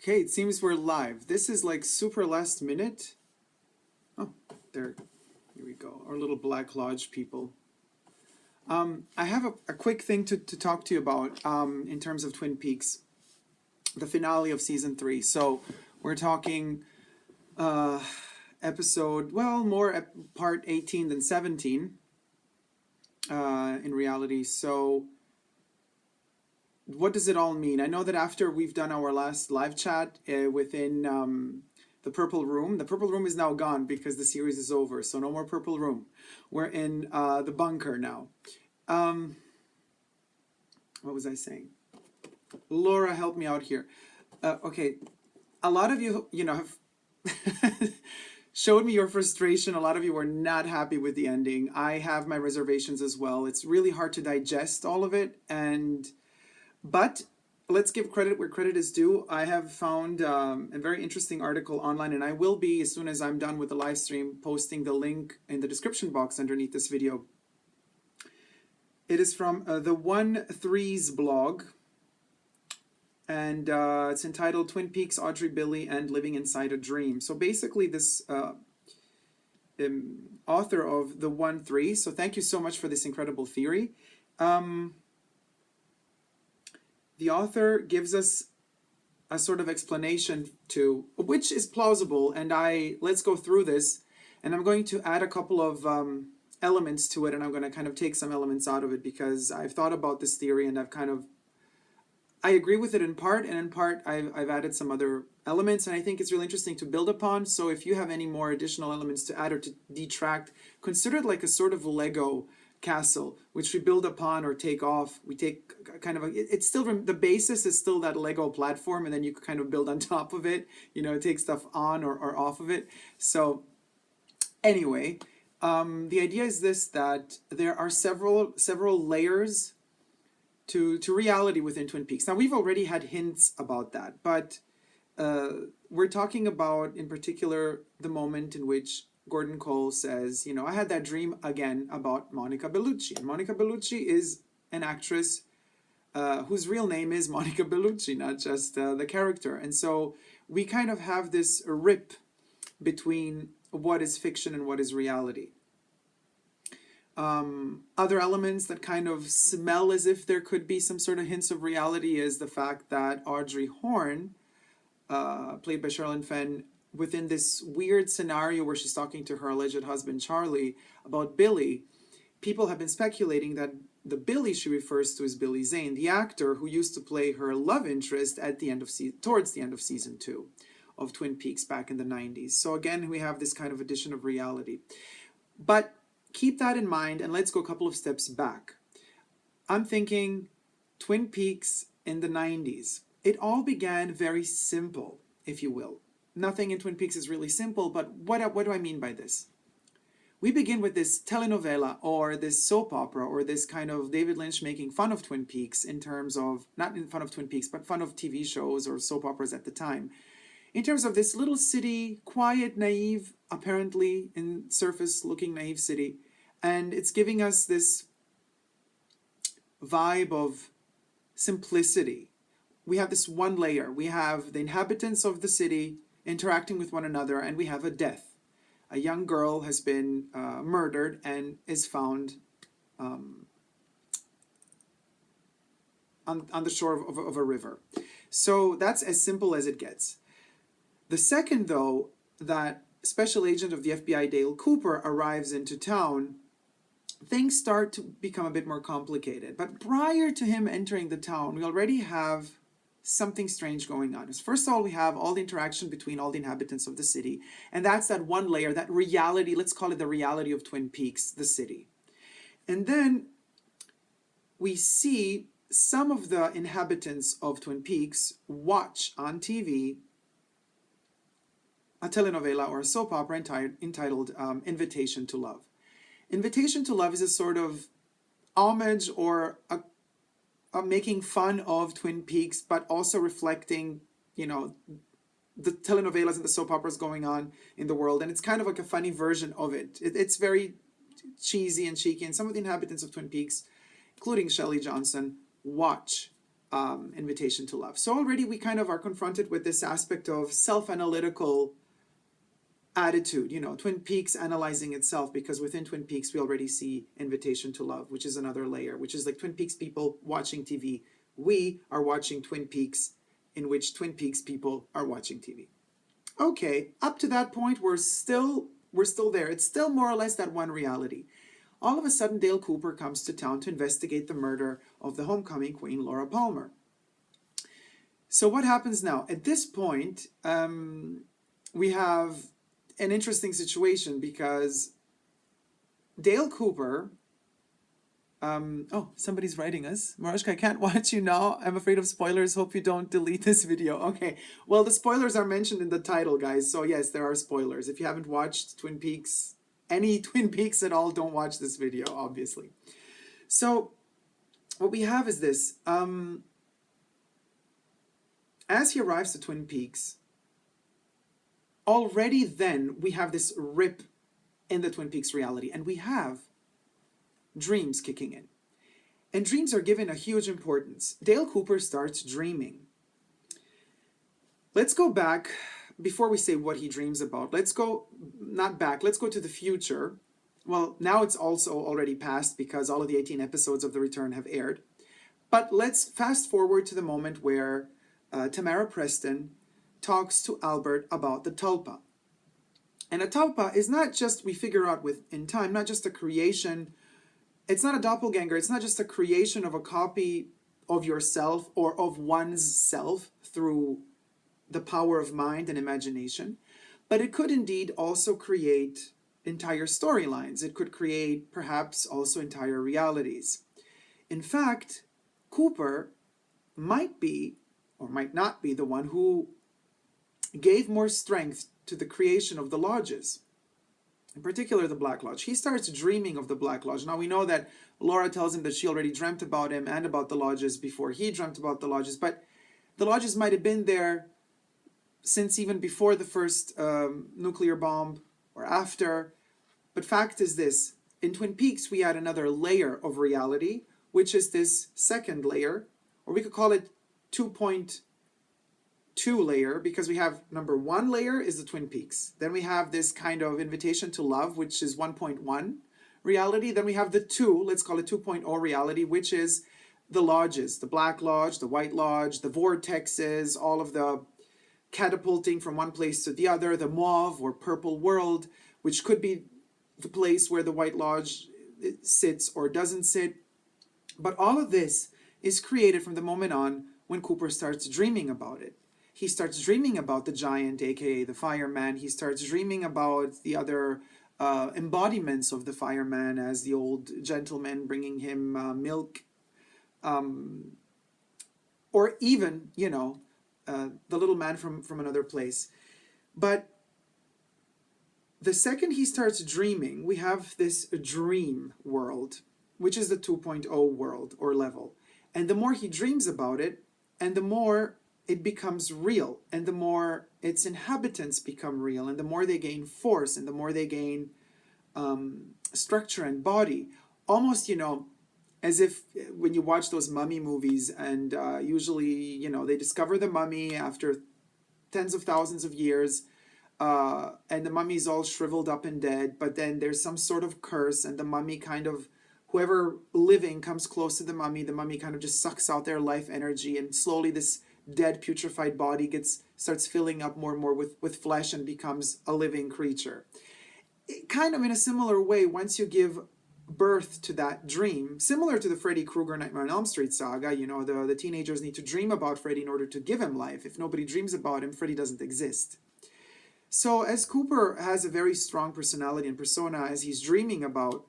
Okay, it seems we're live. This is like super last minute. Oh, there, here we go. Our little Black Lodge people. I have a quick thing to talk to you about in terms of Twin Peaks, the finale of season 3. So we're talking episode, well, more part 18 than 17 in reality. So what does it all mean? I know that after we've done our last live chat within the Purple Room is now gone because the series is over. So no more Purple Room. We're in the bunker now. What was I saying? Laura, help me out here. Okay, a lot of you, have showed me your frustration. A lot of you were not happy with the ending. I have my reservations as well. It's really hard to digest all of it, but let's give credit where credit is due. I have found a very interesting article online, and I will be, as soon as I'm done with the live stream, posting the link in the description box underneath this video. It is from the 1-3's blog, and it's entitled Twin Peaks, Audrey, Billy, and Living Inside a Dream. So basically this author of the 1-3, so thank you so much for this incredible theory. The author gives us a sort of explanation to, which is plausible, and let's go through this, and I'm going to add a couple of elements to it, and I'm going to kind of take some elements out of it because I've thought about this theory and I agree with it in part, and in part I've added some other elements, and I think it's really interesting to build upon. So if you have any more additional elements to add or to detract, consider it like a sort of Lego castle, which we build upon or take off. We take kind of it's still, the basis is still that Lego platform, and then you kind of build on top of it, take stuff on or off of it. So anyway, the idea is this, that there are several layers to reality within Twin Peaks. Now, we've already had hints about that, but we're talking about, in particular, the moment in which Gordon Cole says, I had that dream again about Monica Bellucci. And Monica Bellucci is an actress whose real name is Monica Bellucci, not just the character. And so we kind of have this rip between what is fiction and what is reality. Other elements that kind of smell as if there could be some sort of hints of reality is the fact that Audrey Horne, played by Sherilyn Fenn, within this weird scenario where she's talking to her alleged husband Charlie about Billy, people have been speculating that the Billy she refers to is Billy Zane, the actor who used to play her love interest at the end of towards the end of season 2 of Twin Peaks back in the 90s. So again, we have this kind of addition of reality. But keep that in mind, and let's go a couple of steps back. I'm thinking Twin Peaks in the 90s. It all began very simple, if you will. Nothing in Twin Peaks is really simple, but what do I mean by this? We begin with this telenovela, or this soap opera, or this kind of David Lynch making fun of Twin Peaks in terms of, not in fun of Twin Peaks, but fun of TV shows or soap operas at the time. In terms of this little city, quiet, naive, apparently in surface looking naive city, and it's giving us this vibe of simplicity. We have this one layer. We have the inhabitants of the city interacting with one another, and we have a death. A young girl has been murdered and is found on the shore of a river. So that's as simple as it gets. The second, though, that special agent of the FBI, Dale Cooper, arrives into town, things start to become a bit more complicated. But prior to him entering the town, we already have something strange going on. First of all, we have all the interaction between all the inhabitants of the city, and that's that one layer, that reality, let's call it the reality of Twin Peaks, the city. And then we see some of the inhabitants of Twin Peaks watch on TV a telenovela or a soap opera entitled Invitation to Love. Invitation to Love is a sort of homage or a making fun of Twin Peaks, but also reflecting, the telenovelas and the soap operas going on in the world. And it's kind of like a funny version of it. It's very cheesy and cheeky. And some of the inhabitants of Twin Peaks, including Shelley Johnson, watch Invitation to Love. So already we kind of are confronted with this aspect of self-analytical attitude, Twin Peaks analyzing itself, because within Twin Peaks we already see Invitation to Love, which is another layer, which is like Twin Peaks people watching TV. We are watching Twin Peaks, in which Twin Peaks people are watching TV. Okay, up to that point we're still there. It's still more or less that one reality. All of a sudden Dale Cooper comes to town to investigate the murder of the homecoming queen, Laura Palmer. So what happens now? At this point, we have an interesting situation, because Dale Cooper, oh, somebody's writing us. Mariska, I can't watch you now. I'm afraid of spoilers. Hope you don't delete this video. Okay, well, the spoilers are mentioned in the title, guys. So yes, there are spoilers. If you haven't watched Twin Peaks, any Twin Peaks at all, don't watch this video, obviously. So what we have is this. As he arrives to Twin Peaks, already then we have this rip in the Twin Peaks reality, and we have dreams kicking in. And dreams are given a huge importance. Dale Cooper starts dreaming. Let's go back, before we say what he dreams about, let's go to the future. Well, now it's also already past, because all of the 18 episodes of The Return have aired. But let's fast forward to the moment where Tamara Preston talks to Albert about the tulpa. And a tulpa is not just, we figure out in time, not just a creation. It's not a doppelganger. It's not just a creation of a copy of yourself or of one's self through the power of mind and imagination, but it could indeed also create entire storylines. It could create perhaps also entire realities. In fact, Cooper might be or might not be the one who gave more strength to the creation of the lodges, in particular the Black Lodge. He starts dreaming of the Black Lodge. Now we know that Laura tells him that she already dreamt about him and about the lodges before he dreamt about the lodges, but the lodges might have been there since even before the first nuclear bomb or after. But fact is this, in Twin Peaks we add another layer of reality, which is this second layer, or we could call it 2.2 layer, because we have number 1 layer is the Twin Peaks. Then we have this kind of Invitation to Love, which is 1.1 reality. Then we have the 2, let's call it 2.0 reality, which is the lodges, the Black Lodge, the White Lodge, the vortexes, all of the catapulting from one place to the other, the mauve or purple world, which could be the place where the White Lodge sits or doesn't sit. But all of this is created from the moment on when Cooper starts dreaming about it. He starts dreaming about the giant, aka the fireman. He starts dreaming about the other embodiments of the fireman, as the old gentleman bringing him milk, or even, the little man from another place. But the second he starts dreaming, we have this dream world, which is the 2.0 world or level. And the more he dreams about it, and the more it becomes real, and the more its inhabitants become real, and the more they gain force, and the more they gain structure and body. Almost, as if when you watch those mummy movies, and usually, they discover the mummy after tens of thousands of years, and the mummy's all shriveled up and dead, but then there's some sort of curse, and the mummy kind of, whoever living comes close to the mummy kind of just sucks out their life energy, and slowly this dead, putrefied body starts filling up more and more with flesh and becomes a living creature. Kind of in a similar way, once you give birth to that dream, similar to the Freddy Krueger Nightmare on Elm Street saga, the teenagers need to dream about Freddy in order to give him life. If nobody dreams about him, Freddy doesn't exist. So as Cooper has a very strong personality and persona, as he's dreaming about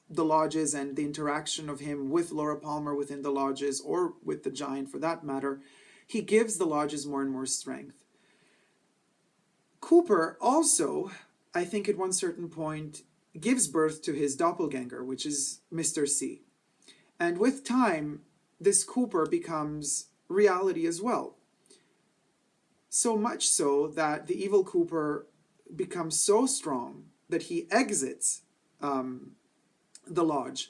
the lodges and the interaction of him with Laura Palmer within the lodges, or with the giant for that matter, he gives the lodges more and more strength. Cooper also, I think at one certain point, gives birth to his doppelganger, which is Mr. C. And with time, this Cooper becomes reality as well. So much so that the evil Cooper becomes so strong that he exits the lodge.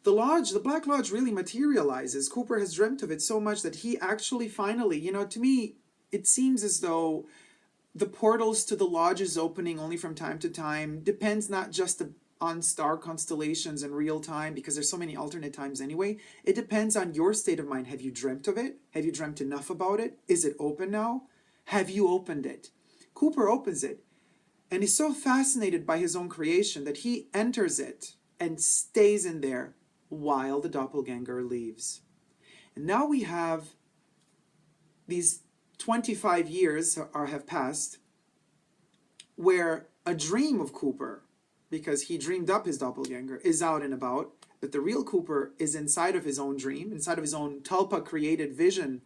The lodge, the Black Lodge really materializes. Cooper has dreamt of it so much that he actually finally, to me, it seems as though the portals to the lodges opening only from time to time depends not just on star constellations in real time, because there's so many alternate times anyway. It depends on your state of mind. Have you dreamt of it? Have you dreamt enough about it? Is it open now? Have you opened it? Cooper opens it, and he's so fascinated by his own creation that he enters it and stays in there while the doppelganger leaves. And now we have these 25 years have passed where a dream of Cooper, because he dreamed up his doppelganger, is out and about, but the real Cooper is inside of his own dream, inside of his own Tulpa created vision,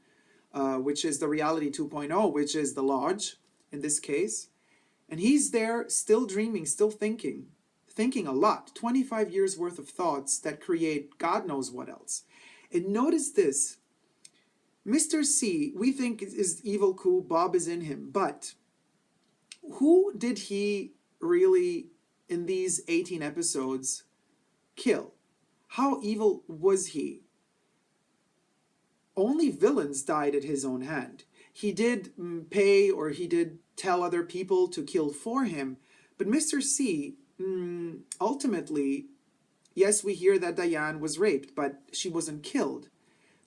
which is the reality 2.0, which is the lodge in this case. And he's there still dreaming, still thinking a lot, 25 years worth of thoughts that create God knows what else. And notice this, Mr. C, we think is evil, cool, Bob is in him, but who did he really, in these 18 episodes, kill? How evil was he? Only villains died at his own hand. He did pay, or he did tell other people to kill for him, but Mr. C, ultimately, yes, we hear that Diane was raped, but she wasn't killed.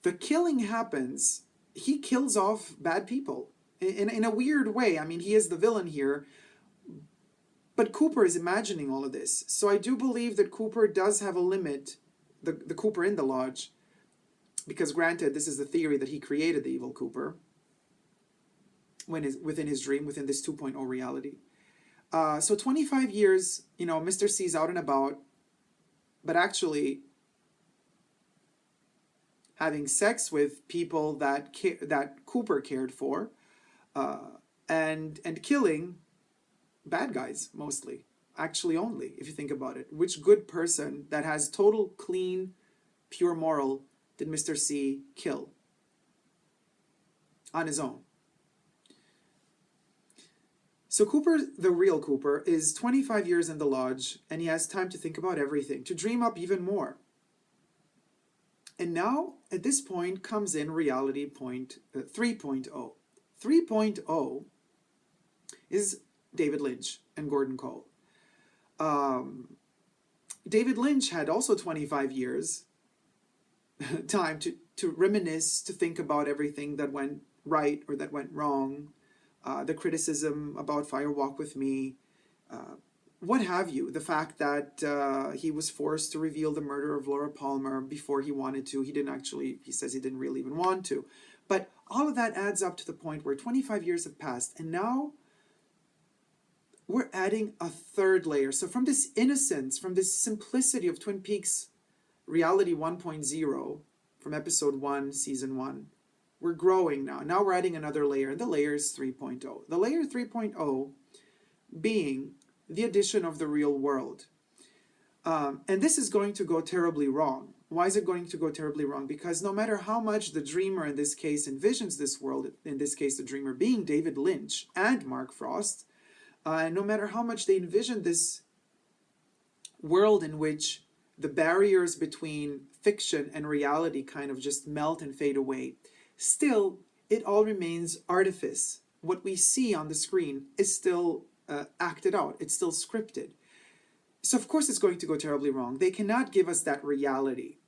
The killing happens. He kills off bad people in a weird way. I mean, he is the villain here, but Cooper is imagining all of this. So I do believe that Cooper does have a limit, the Cooper in the lodge, because granted, this is the theory that he created the evil Cooper within his dream, within this 2.0 reality. So 25 years, Mr. C's out and about, but actually having sex with people that Cooper cared for, and killing bad guys mostly, actually only, if you think about it. Which good person that has total clean, pure moral did Mr. C kill on his own? So Cooper, the real Cooper, is 25 years in the lodge, and he has time to think about everything, to dream up even more. And now, at this point, comes in reality 3.0. 3.0 is David Lynch and Gordon Cole. David Lynch had also 25 years time to reminisce, to think about everything that went right or that went wrong, the criticism about Fire Walk with Me, what have you, the fact that he was forced to reveal the murder of Laura Palmer before he wanted to. He says he didn't really even want to. But all of that adds up to the point where 25 years have passed, and now we're adding a third layer. So from this innocence, from this simplicity of Twin Peaks Reality 1.0, from episode 1, season 1, we're growing now. Now we're adding another layer, and the layer is 3.0. The layer 3.0 being the addition of the real world. And this is going to go terribly wrong. Why is it going to go terribly wrong? Because no matter how much the dreamer in this case envisions this world, in this case the dreamer being David Lynch and Mark Frost, no matter how much they envision this world in which the barriers between fiction and reality kind of just melt and fade away, still, it all remains artifice. What we see on the screen is still acted out. It's still scripted. So of course it's going to go terribly wrong. They cannot give us that reality.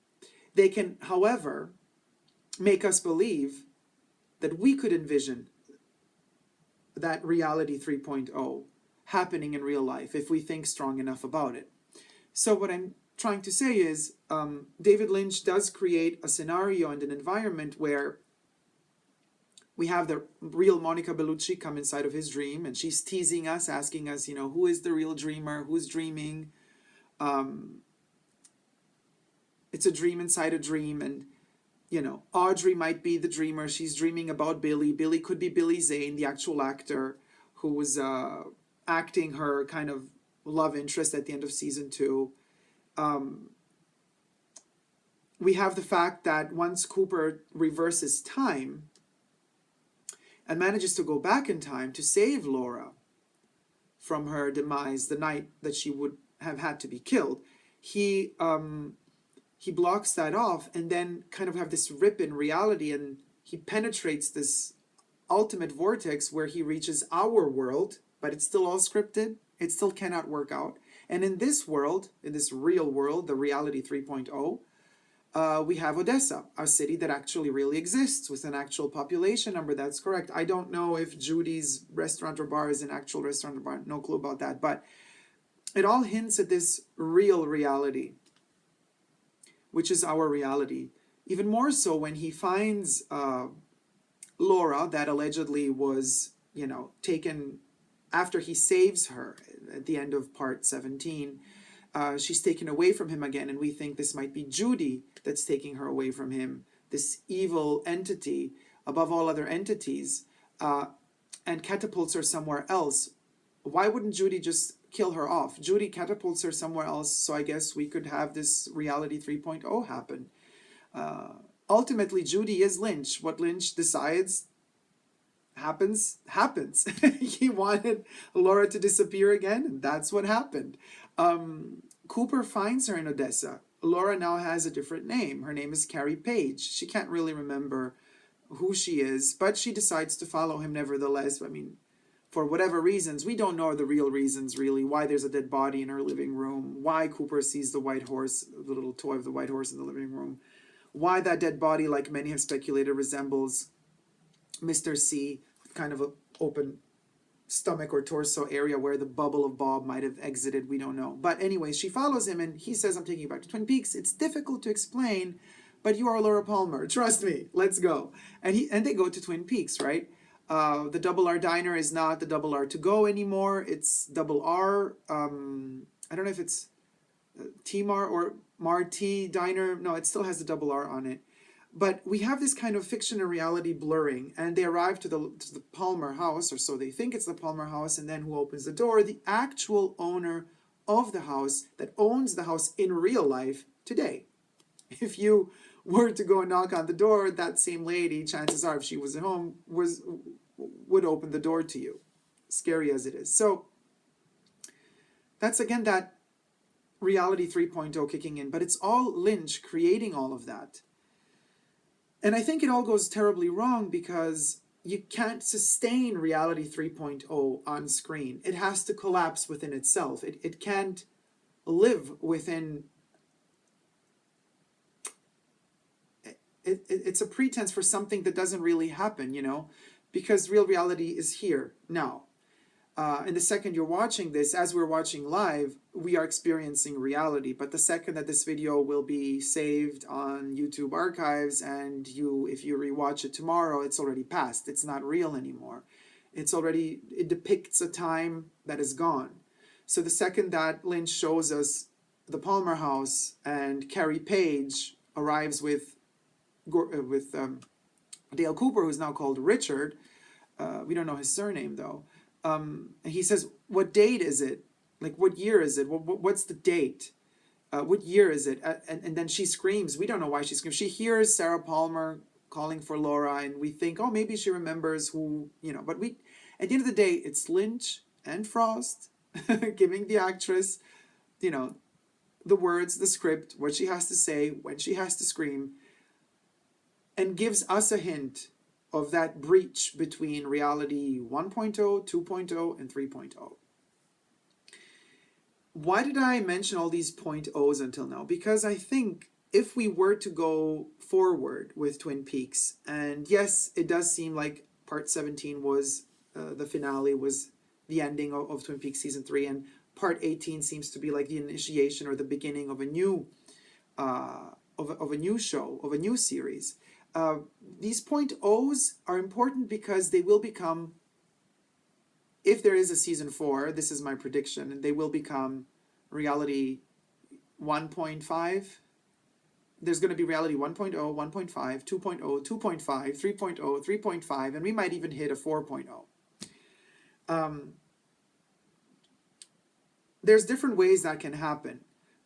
They can, however, make us believe that we could envision that reality 3.0 happening in real life if we think strong enough about it. So what I'm trying to say is David Lynch does create a scenario and an environment where we have the real Monica Bellucci come inside of his dream, and she's teasing us, asking us, who is the real dreamer? Who's dreaming? It's a dream inside a dream, and, Audrey might be the dreamer. She's dreaming about Billy. Billy could be Billy Zane, the actual actor, who was acting her kind of love interest at the end of season 2. We have the fact that once Cooper reverses time and manages to go back in time to save Laura from her demise the night that she would have had to be killed, he he blocks that off and then kind of have this rip in reality, and he penetrates this ultimate vortex where he reaches our world, but it's still all scripted. It still cannot work out. And in this world, in this real world, the reality 3.0, we have Odessa, a city that actually really exists with an actual population number. That's correct. I don't know if Judy's restaurant or bar is an actual restaurant or bar. No clue about that. But it all hints at this real reality, which is our reality. Even more so when he finds Laura, that allegedly was, taken after he saves her at the end of part 17. She's taken away from him again, and we think this might be Judy that's taking her away from him, this evil entity above all other entities, and catapults her somewhere else. Why wouldn't Judy just kill her off? Judy catapults her somewhere else, so I guess we could have this reality 3.0 happen. Ultimately, Judy is Lynch. What Lynch decides happens. He wanted Laura to disappear again, and that's what happened. Cooper finds her in Odessa. Laura now has a different name. Her name is Carrie Page. She can't really remember who she is, but she decides to follow him nevertheless. I mean, for whatever reasons, we don't know the real reasons really, why there's a dead body in her living room, why Cooper sees the white horse, the little toy of the white horse in the living room, why that dead body, like many have speculated, resembles Mr. C, with kind of an open stomach or torso area where the bubble of Bob might have exited. We don't know. But anyway, she follows him and he says, I'm taking you back to Twin Peaks. It's difficult to explain, but you are Laura Palmer. Trust me. Let's go. And they go to Twin Peaks, right? The Double R Diner is not the Double R to go anymore. It's Double R. I don't know if it's T-Mar or Marti Diner. No, it still has the Double R on it. But we have this kind of fiction and reality blurring, and they arrive to the Palmer house, or so they think it's the Palmer house, and then who opens the door? The actual owner of the house that owns the house in real life today. If you were to go and knock on the door, that same lady, chances are, if she was at home, would open the door to you, scary as it is. So that's again that reality 3.0 kicking in, but it's all Lynch creating all of that. And I think it all goes terribly wrong because you can't sustain reality 3.0 on screen. It has to collapse within itself. It can't live within... It's a pretense for something that doesn't really happen, because real reality is here now. And the second you're watching this, as we're watching live, we are experiencing reality. But the second that this video will be saved on YouTube archives and if you rewatch it tomorrow, it's already past. It's not real anymore. It depicts a time that is gone. So the second that Lynch shows us the Palmer house and Carrie Page arrives with Dale Cooper, who's now called Richard, we don't know his surname though. And he says, what date is it? Like, what year is it? What's the date? What year is it? And then she screams. We don't know why she screams. She hears Sarah Palmer calling for Laura, and we think, oh, maybe she remembers who, But at the end of the day, it's Lynch and Frost giving the actress, the words, the script, what she has to say, when she has to scream, and gives us a hint of that breach between reality 1.0, 2.0, and 3.0. Why did I mention all these .0s until now? Because I think if we were to go forward with Twin Peaks, and yes, it does seem like part 17 was the finale, was the ending of Twin Peaks season 3, and part 18 seems to be like the initiation or the beginning of a new of a new show, of a new series. These .0s are important because they will become, if there is a season 4, this is my prediction, and they will become reality 1.5. There's going to be reality 1.0, 1.5, 2.0, 2.5, 3.0, 3.5, and we might even hit a 4.0. There's different ways that can happen.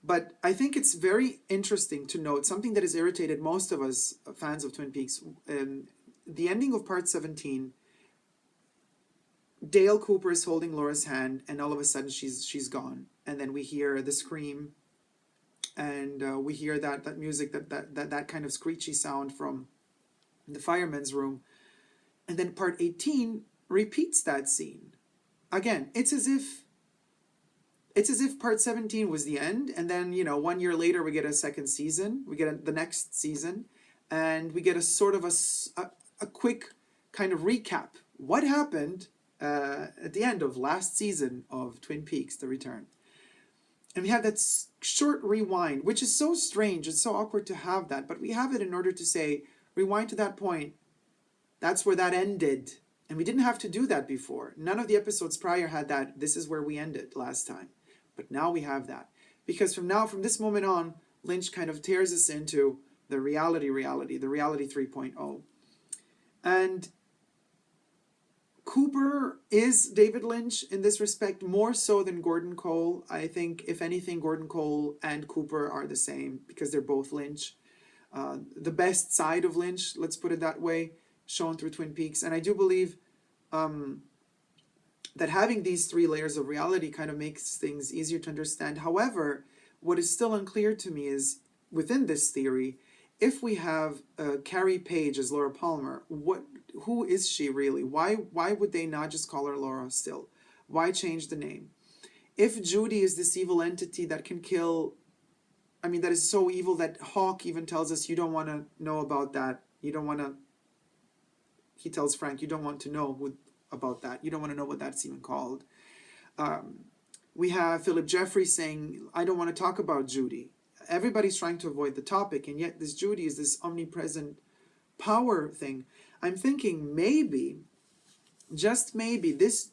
But I think it's very interesting to note something that has irritated most of us fans of Twin Peaks. The ending of part 17, Dale Cooper is holding Laura's hand, and all of a sudden she's gone. And then we hear the scream and we hear that music, that kind of screechy sound from the fireman's room. And then part 18 repeats that scene. Again, it's as if part 17 was the end, and then 1 year later we get a second season, we get the next season, and we get a sort of a quick kind of recap. What happened at the end of last season of Twin Peaks: The Return? And we have that short rewind, which is so strange. It's so awkward to have that, but we have it in order to say, rewind to that point. That's where that ended. And we didn't have to do that before. None of the episodes prior had that. This is where we ended last time. But now we have that. Because from this moment on, Lynch kind of tears us into the reality, the reality 3.0. And Cooper is David Lynch in this respect, more so than Gordon Cole. I think, if anything, Gordon Cole and Cooper are the same because they're both Lynch. The best side of Lynch, let's put it that way, shown through Twin Peaks. And I do believe that having these three layers of reality kind of makes things easier to understand. However, what is still unclear to me is, within this theory, if we have Carrie Page as Laura Palmer, who is she really? Why would they not just call her Laura still? Why change the name? If Judy is this evil entity that can kill, that is so evil that Hawk even tells us, you don't want to know about that. You don't want to, he tells Frank, you don't want to know about that. You don't want to know what that's even called. We have Philip Jeffries saying, I don't want to talk about Judy. Everybody's trying to avoid the topic, and yet this Judy is this omnipresent power thing. I'm thinking maybe, just maybe, this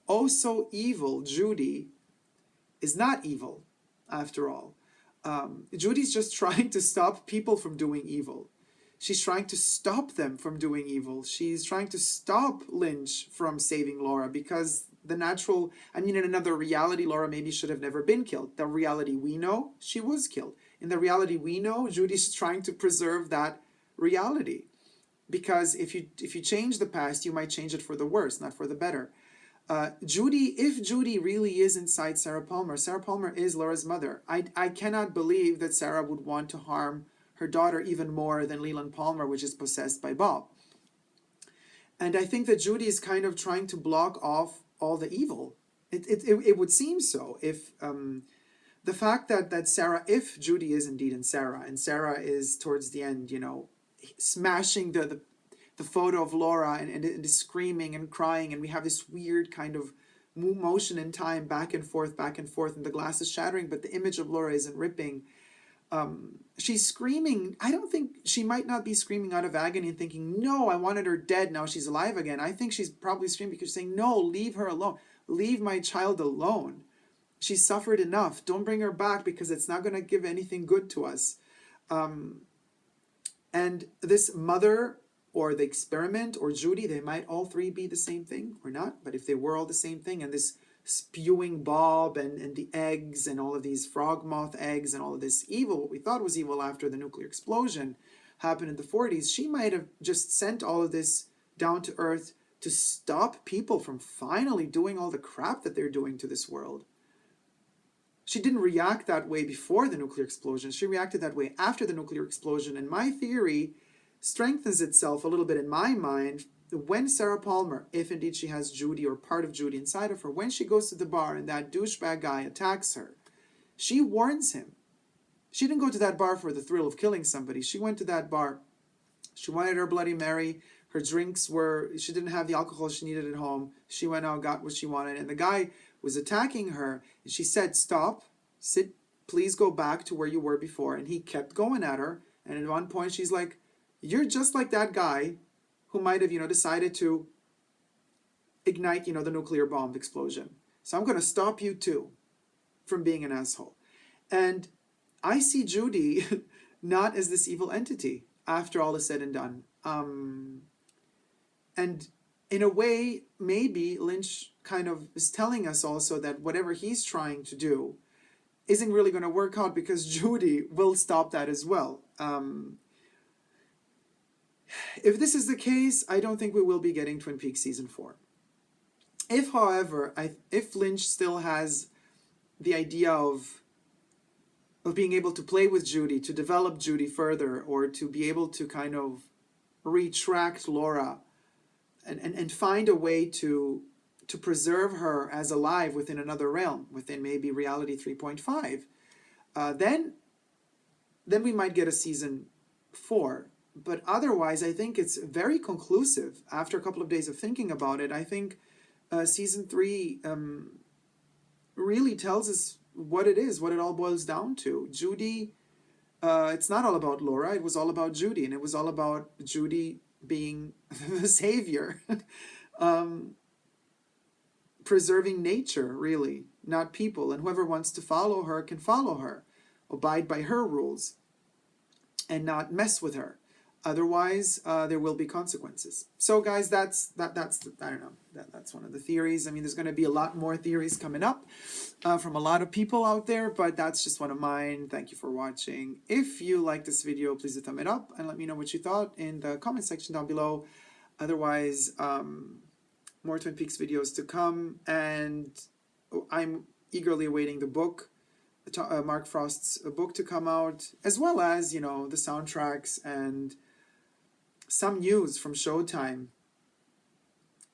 oh so evil Judy is not evil after all. Judy's just trying to stop people from doing evil. She's trying to stop them from doing evil. She's trying to stop Lynch from saving Laura, because the natural, in another reality, Laura maybe should have never been killed. The reality we know, she was killed. In the reality we know, Judy's trying to preserve that reality. Because if you change the past, you might change it for the worse, not for the better. If Judy really is inside Sarah Palmer is Laura's mother. I cannot believe that Sarah would want to harm her daughter even more than Leland Palmer, which is possessed by Bob. And I think that Judy is kind of trying to block off all the evil. It would seem so. If the fact that Sarah, if Judy is indeed in Sarah, and Sarah is towards the end, smashing the photo of Laura and is screaming and crying, and we have this weird kind of motion in time, back and forth, and the glass is shattering, but the image of Laura isn't ripping. She's screaming. I don't think, she might not be screaming out of agony and thinking, no, I wanted her dead, now she's alive again. I think she's probably screaming because she's saying, no, leave her alone. Leave my child alone. She's suffered enough. Don't bring her back, because it's not going to give anything good to us. And this mother, or the experiment, or Judy, they might all three be the same thing or not. But if they were all the same thing, and this spewing Bob and the eggs and all of these frog moth eggs and all of this evil, what we thought was evil after the nuclear explosion happened in the 40s, she might have just sent all of this down to earth to stop people from finally doing all the crap that they're doing to this world. She didn't react that way before the nuclear explosion. She reacted that way after the nuclear explosion. And my theory strengthens itself a little bit in my mind when Sarah Palmer, if indeed she has Judy or part of Judy inside of her, when she goes to the bar and that douchebag guy attacks her, she warns him. She didn't go to that bar for the thrill of killing somebody. She went to that bar. She wanted her Bloody Mary. Her drinks were, she didn't have the alcohol she needed at home. She went out, got what she wanted, and the guy was attacking her. And she said, stop, sit, please go back to where you were before. And he kept going at her. And at one point she's like, you're just like that guy who might have, decided to ignite, the nuclear bomb explosion. So I'm going to stop you too from being an asshole. And I see Judy not as this evil entity after all is said and done. And in a way, maybe Lynch kind of is telling us also that whatever he's trying to do isn't really going to work out, because Judy will stop that as well. If this is the case, I don't think we will be getting Twin Peaks Season 4. If, however, if Lynch still has the idea of of being able to play with Judy, to develop Judy further, or to be able to kind of retract Laura and find a way to preserve her as alive within another realm, within maybe reality 3.5, then we might get a season 4. But otherwise, I think it's very conclusive. After a couple of days of thinking about it, I think season 3 really tells us what it is, what it all boils down to. Judy, it's not all about Laura, it was all about Judy, and it was all about Judy being the savior. Preserving nature, really, not people. And whoever wants to follow her can follow her, abide by her rules, and not mess with her. Otherwise, there will be consequences. So, guys, that's I don't know. That's one of the theories. I mean, there's going to be a lot more theories coming up from a lot of people out there, but that's just one of mine. Thank you for watching. If you like this video, please do thumb it up and let me know what you thought in the comment section down below. Otherwise, more Twin Peaks videos to come, and I'm eagerly awaiting the book, Mark Frost's book, to come out, as well as, you know, the soundtracks and some news from Showtime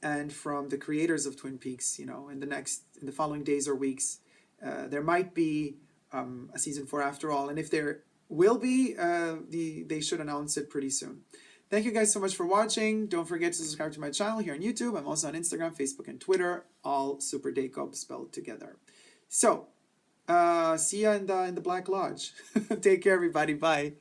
and from the creators of Twin Peaks. You know, in the following days or weeks, there might be a season 4 after all, and if there will be, they should announce it pretty soon. Thank you guys so much for watching. Don't forget to subscribe to my channel here on YouTube. I'm also on Instagram, Facebook, and Twitter, all Super Dacob spelled together. So, see ya in the Black Lodge. Take care, everybody. Bye.